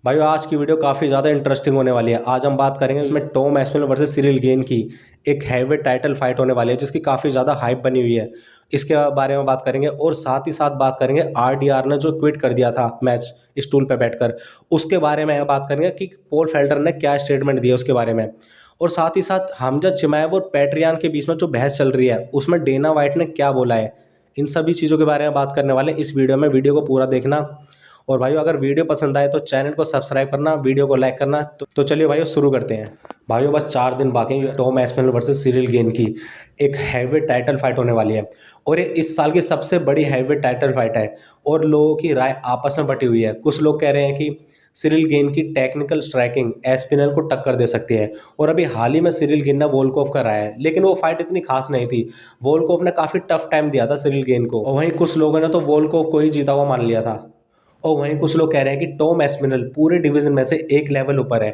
भाई आज की वीडियो काफ़ी ज़्यादा इंटरेस्टिंग होने वाली है। आज हम बात करेंगे इसमें Tom Aspinall versus Cyril gain की एक हैवी टाइटल फाइट होने वाली है जिसकी काफ़ी ज़्यादा हाइप बनी हुई है। इसके बारे में बात करेंगे और साथ ही साथ बात करेंगे आरडीआर ने जो क्विट कर दिया था मैच स्टूल पे बैठकर, उसके बारे में बात करेंगे कि पॉल फेल्डर ने क्या स्टेटमेंट दिया उसके बारे में। और साथ ही साथ हमजा चिमाएव और पेट्रियान के बीच में जो बहस चल रही है उसमें डेना वाइट ने क्या बोला है, इन सभी चीज़ों के बारे में बात करने वाले हैं इस वीडियो में। वीडियो को पूरा देखना। और भाइयों अगर वीडियो पसंद आए तो चैनल को सब्सक्राइब करना, वीडियो को लाइक करना। तो चलिए भाइयों शुरू करते हैं। भाइयों बस 4 दिन बाकी हैं Tom Aspinall versus Cyril gain की एक हैवी टाइटल फाइट होने वाली है और ये इस साल की सबसे बड़ी हैवी टाइटल फाइट है और लोगों की राय आपस में बटी हुई है। कुछ लोग कह रहे हैं कि सिरिल गेन की टेक्निकल स्ट्राइकिंग एस्पिनल को टक्कर दे सकती है और अभी हाल ही में सिरिल गेन ने वोल्कोव का रहा है, लेकिन वो फाइट इतनी खास नहीं थी। वोल्कोव ने काफ़ी टफ टाइम दिया था सिरिल गेन को और वहीं कुछ लोगों ने तो वोल्कोव को ही जीता हुआ मान लिया था। और वहीं कुछ लोग कह रहे हैं कि टॉम एस्पिनल पूरे डिवीजन में से एक लेवल ऊपर है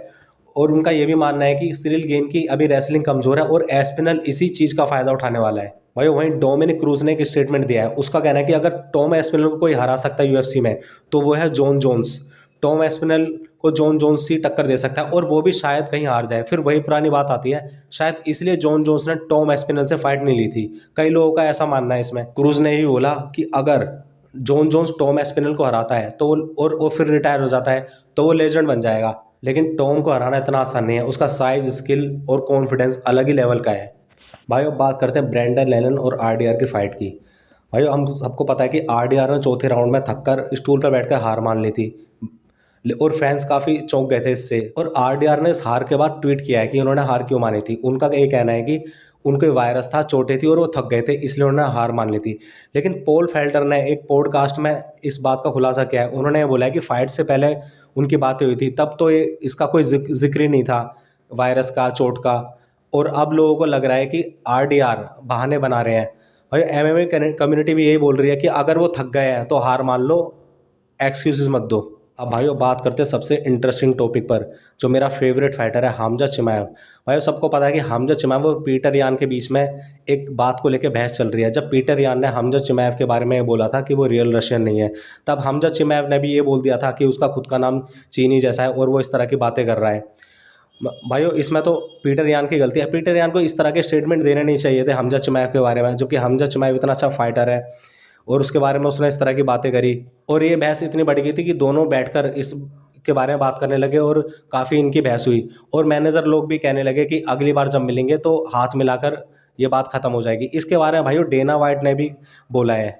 और उनका ये भी मानना है कि सिरिल गेन की अभी रेसलिंग कमज़ोर है और एस्पिनल इसी चीज़ का फ़ायदा उठाने वाला है। भाई वहीं डोमिनिक क्रूज ने एक स्टेटमेंट दिया है। उसका कहना है कि अगर टॉम एस्पिनल को कोई हरा सकता है यूएफसी में तो वो है जॉन जोन्स। टॉम एस्पिनल को जॉन जोन्स ही टक्कर दे सकता है और वो भी शायद कहीं हार जाए। फिर वही पुरानी बात आती है, शायद इसलिए जॉन जोन्स ने टॉम एस्पिनल से फाइट नहीं ली थी। कई लोगों का ऐसा मानना है इसमें। क्रूज ने ही बोला कि अगर जॉन जोन्स टॉम एस्पिनल को हराता है तो और वो फिर रिटायर हो जाता है तो वो लेजेंड बन जाएगा, लेकिन टॉम को हराना इतना आसान नहीं है। उसका साइज, स्किल और कॉन्फिडेंस अलग ही लेवल का है। भाई अब बात करते हैं ब्रेंडन लेलन और आरडीआर की फाइट की। भाई हम सबको पता है कि आरडीआर ने चौथे राउंड में थककर स्टूल पर बैठकर हार मान ली थी और फैंस काफ़ी चौंक गए थे इससे। और आरडीआर ने इस हार के बाद ट्वीट किया है कि उन्होंने हार क्यों मानी थी। उनका ये कहना है कि उनको वायरस था, चोटें थी और वो थक गए थे इसलिए उन्होंने हार मान ली थी। लेकिन पॉल फेल्डर ने एक पॉडकास्ट में इस बात का खुलासा किया है। उन्होंने ये बोला है कि फाइट से पहले उनकी बातें हुई थी, तब तो ये इसका कोई जिक्र ही नहीं था वायरस का, चोट का। और अब लोगों को लग रहा है कि आरडीआर बहाने बना रहे हैं। और एमएमए कम्युनिटी भी यही बोल रही है कि अगर वो थक गए हैं तो हार मान लो, एक्सक्यूजेस मत दो। अब भाइयों बात करते हैं सबसे इंटरेस्टिंग टॉपिक पर, जो मेरा फेवरेट फाइटर है हमजा चिमाएव। भाइयों सबको पता है कि हमजा चिमाएव और पीटर यान के बीच में एक बात को लेकर बहस चल रही है। जब पीटर यान ने हमजा चिमाएव के बारे में ये बोला था कि वो रियल रशियन नहीं है, तब हमजा चिमाएव ने भी ये बोल दिया था कि उसका खुद का नाम चीनी जैसा है और वो इस तरह की बातें कर रहा है। भाइयों इसमें तो पीटर यान की गलती है। पीटर यान को इस तरह के स्टेटमेंट देने नहीं चाहिए थे हमजा चिमाएव के बारे में, जबकि हमजा चिमाएव इतना अच्छा फाइटर है और उसके बारे में उसने इस तरह की बातें करी। और ये बहस इतनी बढ़ गई थी कि दोनों बैठकर इस के बारे में बात करने लगे और काफ़ी इनकी बहस हुई। और मैनेजर लोग भी कहने लगे कि अगली बार जब मिलेंगे तो हाथ मिलाकर ये बात ख़त्म हो जाएगी। इसके बारे में भाइयों डेना वाइट ने भी बोला है।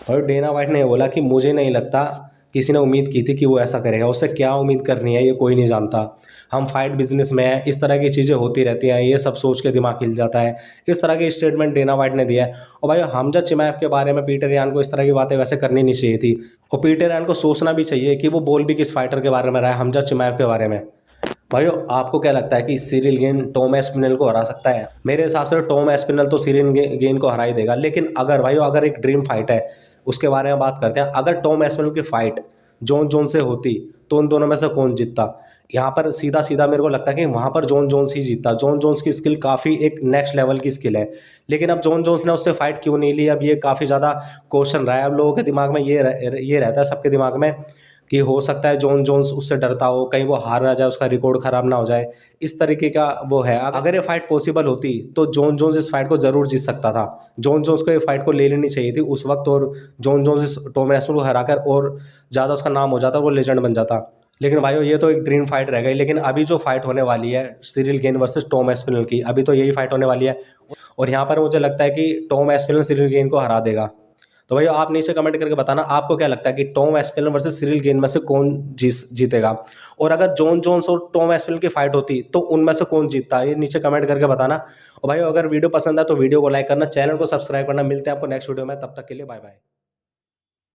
और डेना वाइट ने ये बोला कि मुझे नहीं लगता किसी ने उम्मीद की थी कि वो ऐसा करेगा। उससे क्या उम्मीद करनी है ये कोई नहीं जानता। हम फाइट बिजनेस में हैं, इस तरह की चीज़ें होती रहती हैं, ये सब सोच के दिमाग हिल जाता है। इस तरह के स्टेटमेंट डेना वाइट ने दिया है। और भाई हमजा चिमाएव के बारे में पीटर यान को इस तरह की बातें वैसे करनी नहीं चाहिए थी और पीटर यान को सोचना भी चाहिए कि वो बोल भी किस फाइटर के बारे में रहा है, हमजा चिमाएव के बारे में। भाइयों आपको क्या लगता है कि सिरिल गेन टॉम एस्पिनल को हरा सकता है? मेरे हिसाब से टॉम एस्पिनल तो सिरिल गेन को हरा ही देगा। लेकिन अगर भाइयों अगर एक ड्रीम फाइट है उसके बारे में बात करते हैं, अगर टॉम एस्पिनल की फाइट जॉन जोन्स से होती तो उन दोनों में से कौन जीतता? यहाँ पर सीधा सीधा मेरे को लगता है कि वहाँ पर जॉन जोन्स ही जीतता। जॉन जोन्स की स्किल काफ़ी एक नेक्स्ट लेवल की स्किल है, लेकिन अब जॉन जोन्स ने उससे फाइट क्यों नहीं ली, अब ये काफ़ी ज़्यादा क्वेश्चन रहा है। अब लोगों के दिमाग में ये रहता है, सबके दिमाग में, कि हो सकता है जॉन जोन्स उससे डरता हो, कहीं वो हार ना जाए, उसका रिकॉर्ड ख़राब ना हो जाए, इस तरीके का वो है। अगर ये फाइट पॉसिबल होती तो जॉन जोन्स इस फाइट को ज़रूर जीत सकता था। जॉन जोन्स को ये फाइट को ले लेनी चाहिए थी उस वक्त और जॉन जोन्स इस टॉम एस्पिनल को हराकर और ज़्यादा उसका नाम हो जाता, वो लेजेंड बन जाता। लेकिन भाइयों ये तो एक ड्रीम फाइट रह गई। लेकिन अभी जो फाइट होने वाली है Cyril gain versus Tom Aspinall की, अभी तो यही फाइट होने वाली है और यहाँ पर मुझे लगता है कि टॉम एस्पिनल सिरिल गेन को हरा देगा। तो भाई आप नीचे कमेंट करके बताना आपको क्या लगता है कि Tom Aspinall versus Cyril gain में से कौन जीतेगा। और अगर जॉन जोन्स और टॉम एस्पिनल की फाइट होती तो उनमें से कौन जीतता है, ये नीचे कमेंट करके बताना। और भाई अगर वीडियो पसंद है तो वीडियो को लाइक करना, चैनल को सब्सक्राइब करना। मिलते हैं आपको नेक्स्ट वीडियो में, तब तक के लिए बाय बाय।